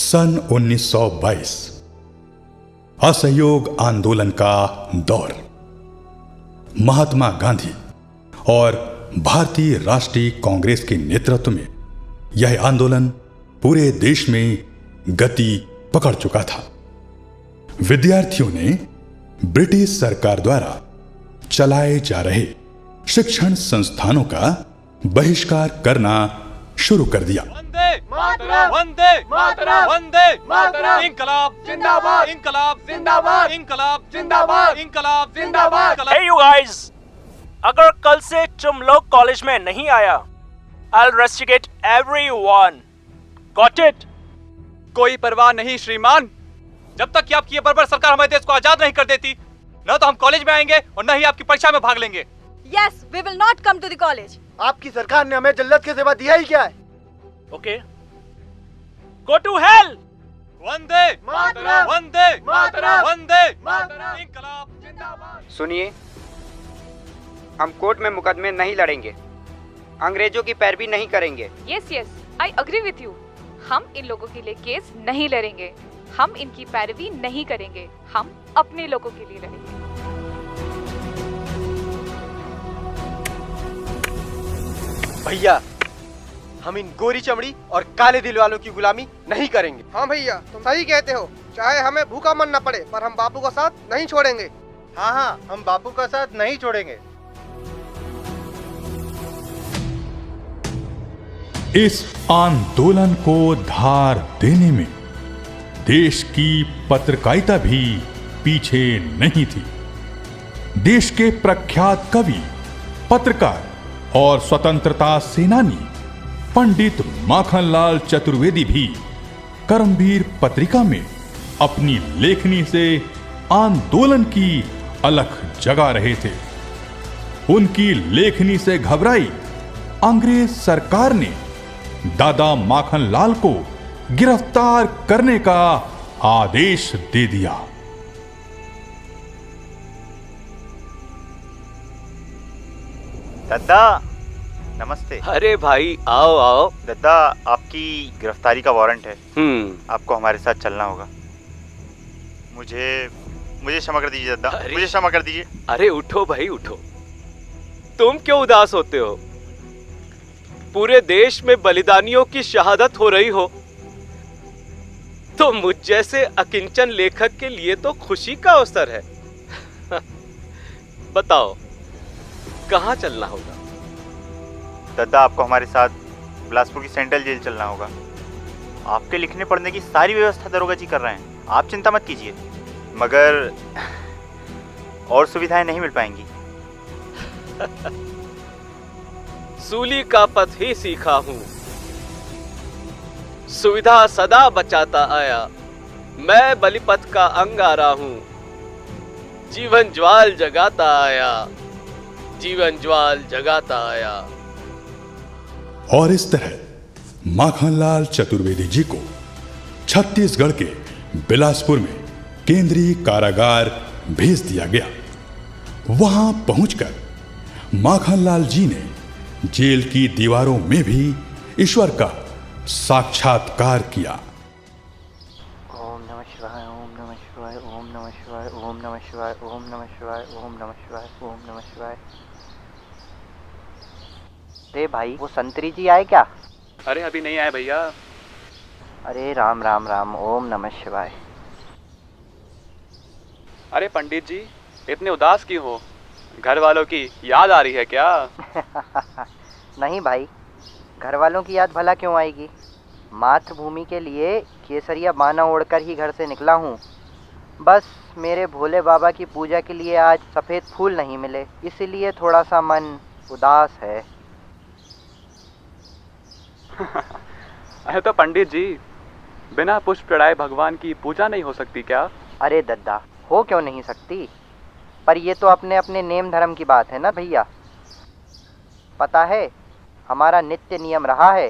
सन 1922 असहयोग आंदोलन का दौर। महात्मा गांधी और भारतीय राष्ट्रीय कांग्रेस के नेतृत्व में यह आंदोलन पूरे देश में गति पकड़ चुका था। विद्यार्थियों ने ब्रिटिश सरकार द्वारा चलाए जा रहे शिक्षण संस्थानों का बहिष्कार करना शुरू कर दिया। मातरम, वंदे मातरम, वंदे मातरम, इंकलाब जिंदाबाद, इंकलाब जिंदाबाद, इंकलाब जिंदाबाद, इंकलाब जिंदाबाद। Hey you guys, अगर कल से तुम लोग कॉलेज में नहीं आया, I'll rusticate everyone. Got it? कोई परवाह नहीं श्रीमान, जब तक कि आपकी ये बर्बर सरकार हमारे देश को आजाद नहीं कर देती, न तो हम कॉलेज में आएंगे और न ही आपकी परीक्षा में भाग लेंगे। Yes, we will not come to the college. आपकी सरकार ने हमें जल्लत के सिवा दिया ही क्या है? Okay. Go to hell. Vande Mataram, Vande Mataram, Vande Mataram, इंकलाब जिंदाबाद। सुनिए, हम कोर्ट में मुकदमे नहीं लड़ेंगे, अंग्रेजों की पैरवी नहीं करेंगे। Yes yes, I agree with you. हम इन लोगों के लिए केस नहीं लड़ेंगे, हम इनकी पैरवी नहीं करेंगे, हम अपने लोगों के लिए लड़ेंगे। भैया, हम इन गोरी चमड़ी और काले दिल वालों की गुलामी नहीं करेंगे। हाँ भैया, तुम सही कहते हो। चाहे हमें भूखा मरना पड़े, पर हम बापू का साथ नहीं छोड़ेंगे। हाँ हाँ, हम बापू का साथ नहीं छोड़ेंगे। इस आंदोलन को धार देने में देश की पत्रकारिता भी पीछे नहीं थी। देश के प्रख्यात कवि, पत्रकार और स्वतंत्रता सेनानी पंडित माखनलाल चतुर्वेदी भी कर्मवीर पत्रिका में अपनी लेखनी से आंदोलन की अलख जगा रहे थे। उनकी लेखनी से घबराई अंग्रेज सरकार ने दादा माखनलाल को गिरफ्तार करने का आदेश दे दिया। दादा नमस्ते। अरे भाई आओ आओ। दादा, आपकी गिरफ्तारी का वारंट है। आपको हमारे साथ चलना होगा। मुझे क्षमा कर दीजिए दादा, मुझे क्षमा कर दीजिए। अरे उठो भाई उठो, तुम क्यों उदास होते हो? पूरे देश में बलिदानियों की शहादत हो रही हो तो मुझ जैसे अकिंचन लेखक के लिए तो खुशी का अवसर है। बताओ कहाँ चलना होगा? दादा, आपको हमारे साथ बिलासपुर की सेंट्रल जेल चलना होगा। आपके लिखने पढ़ने की सारी व्यवस्था दरोगा जी कर रहे हैं, आप चिंता मत कीजिए। मगर और सुविधाएं नहीं मिल पाएंगी। सूली का पथ ही सीखा हूं, सुविधा सदा बचाता आया, मैं बलिपथ का अंगारा हूं, जीवन ज्वाल जगाता आया, जीवन ज्वाल जगाता आया। और इस तरह माखनलाल चतुर्वेदी जी को छत्तीसगढ़ के बिलासपुर में केंद्रीय कारागार भेज दिया गया। वहां पहुंचकर माखनलाल जी ने जेल की दीवारों में भी ईश्वर का साक्षात्कार किया। ओम नमः शिवाय, ओम नमः शिवाय, ओम नमः शिवाय, ओम नमः शिवाय, ओम नमः शिवाय, ओम नमः शिवाय, ओम नमः शिवाय। अरे भाई, वो संतरी जी आए क्या? अरे अभी नहीं आए भैया। अरे राम राम राम, ओम नमः शिवाय। अरे पंडित जी, इतने उदास क्यों हो? घर वालों की याद आ रही है क्या? नहीं भाई, घर वालों की याद भला क्यों आएगी? मातृभूमि के लिए केसरिया बाना ओढ़कर ही घर से निकला हूँ। बस मेरे भोले बाबा की पूजा के लिए आज सफ़ेद फूल नहीं मिले, इसीलिए थोड़ा सा मन उदास है। अरे तो पंडित जी, बिना पुष्प चढ़ाए भगवान की पूजा नहीं हो सकती क्या? अरे दद्दा, हो क्यों नहीं सकती? पर ये तो अपने अपने नेम धर्म की बात है ना भैया। पता है, हमारा नित्य नियम रहा है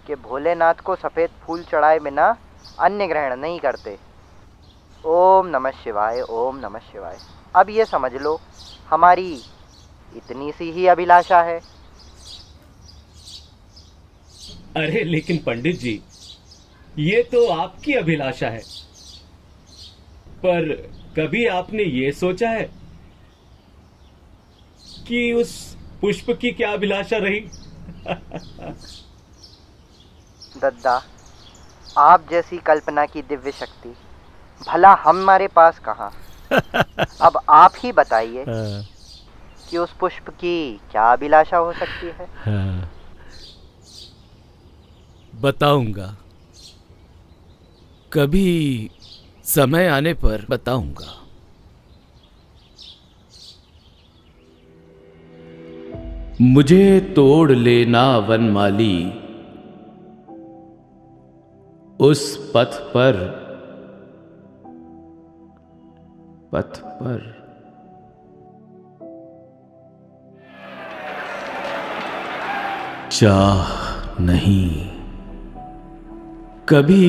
कि भोलेनाथ को सफ़ेद फूल चढ़ाए बिना अन्न ग्रहण नहीं करते। ओम नमः शिवाय, ओम नमः शिवाय। अब ये समझ लो, हमारी इतनी सी ही अभिलाषा है। अरे लेकिन पंडित जी, ये तो आपकी अभिलाषा है, पर कभी आपने ये सोचा है कि उस पुष्प की क्या अभिलाषा रही? दद्दा, आप जैसी कल्पना की दिव्य शक्ति भला हमारे पास कहाँ। अब आप ही बताइए कि उस पुष्प की क्या अभिलाषा हो सकती है। बताऊंगा, कभी समय आने पर बताऊंगा। मुझे तोड़ लेना वनमाली, उस पथ पर चाह नहीं, कभी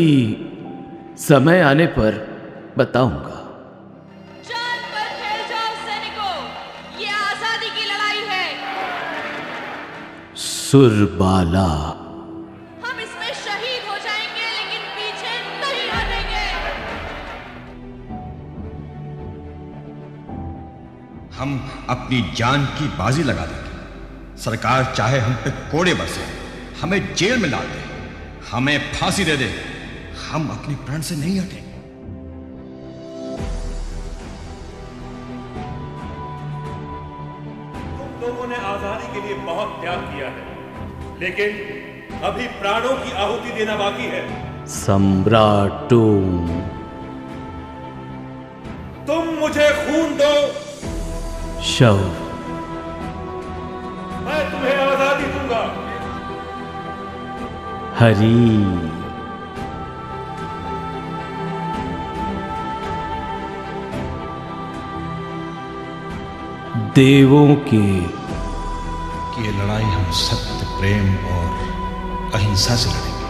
समय आने पर बताऊंगा। चाल पर खेल जाओ सैनिकों, ये आजादी की लड़ाई है। सुरबाला, हम इसमें शहीद हो जाएंगे लेकिन पीछे नहीं हटेंगे। हम अपनी जान की बाजी लगा देंगे। सरकार चाहे हम पे कोड़े बरसे, हमें जेल में डाल दे, हमें फांसी दे दे, हम अपने प्राण से नहीं हटेंगे। तुम लोगों ने आजादी के लिए बहुत त्याग किया है, लेकिन अभी प्राणों की आहुति देना बाकी है। सम्राटों, तुम मुझे खून दो, शव, मैं तुम्हें आजादी दूंगा। हरी, देवों की ये लड़ाई हम सत्य, प्रेम और अहिंसा से लड़ेंगे।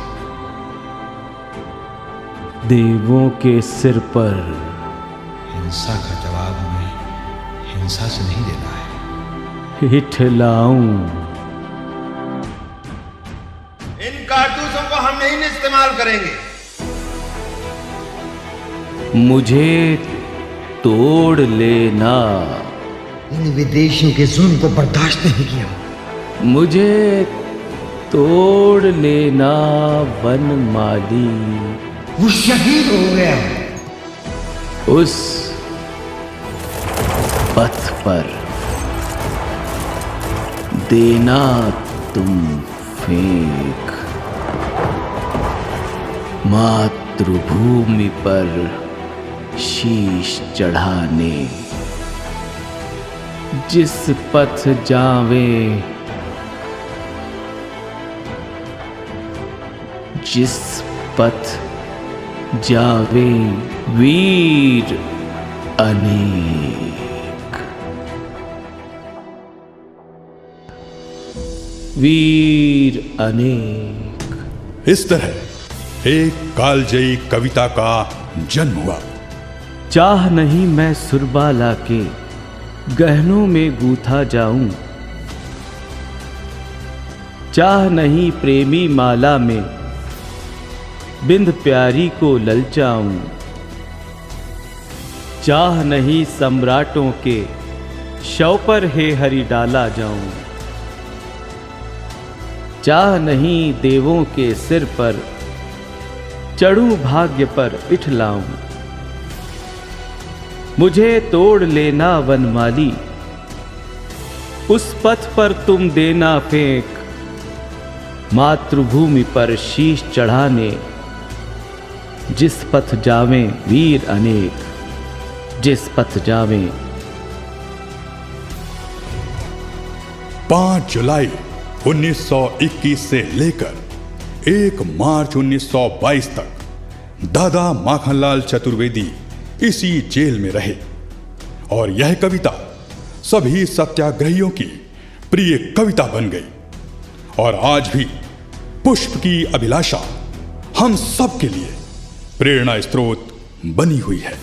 देवों के सिर पर हिंसा का जवाब हमें हिंसा से नहीं देना है। हिठलाऊं, इन कारतूसों को हम नहीं इस्तेमाल करेंगे। मुझे तोड़ लेना, इन विदेशियों के जुल्म को बर्दाश्त नहीं किया। मुझे तोड़ लेना वनमाली, वो शहीद हो गया। उस पथ पर देना तुम फेंक, मातृभूमि पर शीश चढ़ाने। जिस पथ जावे, जिस पथ जावे वीर अनेक। वीर अनेक। इस तरह एक कालजयी कविता का जन्म हुआ। चाह नहीं मैं सुरबाला के गहनों में गूथा जाऊं, चाह नहीं प्रेमी माला में बिंद प्यारी को ललचाऊं, चाह नहीं सम्राटों के शव पर हे हरि डाला जाऊं, चाह नहीं देवों के सिर पर चढ़ूं भाग्य पर इठलाऊं। मुझे तोड़ लेना वनमाली, उस पथ पर तुम देना फेंक, मातृभूमि पर शीश चढ़ाने। जिस पथ जावें वीर अनेक, जिस पथ जावें। 5 जुलाई 1921 से लेकर 1 मार्च 1922 तक दादा माखनलाल चतुर्वेदी इसी जेल में रहे और यह कविता सभी सत्याग्रहियों की प्रिय कविता बन गई और आज भी पुष्प की अभिलाषा हम सब के लिए प्रेरणा स्रोत बनी हुई है।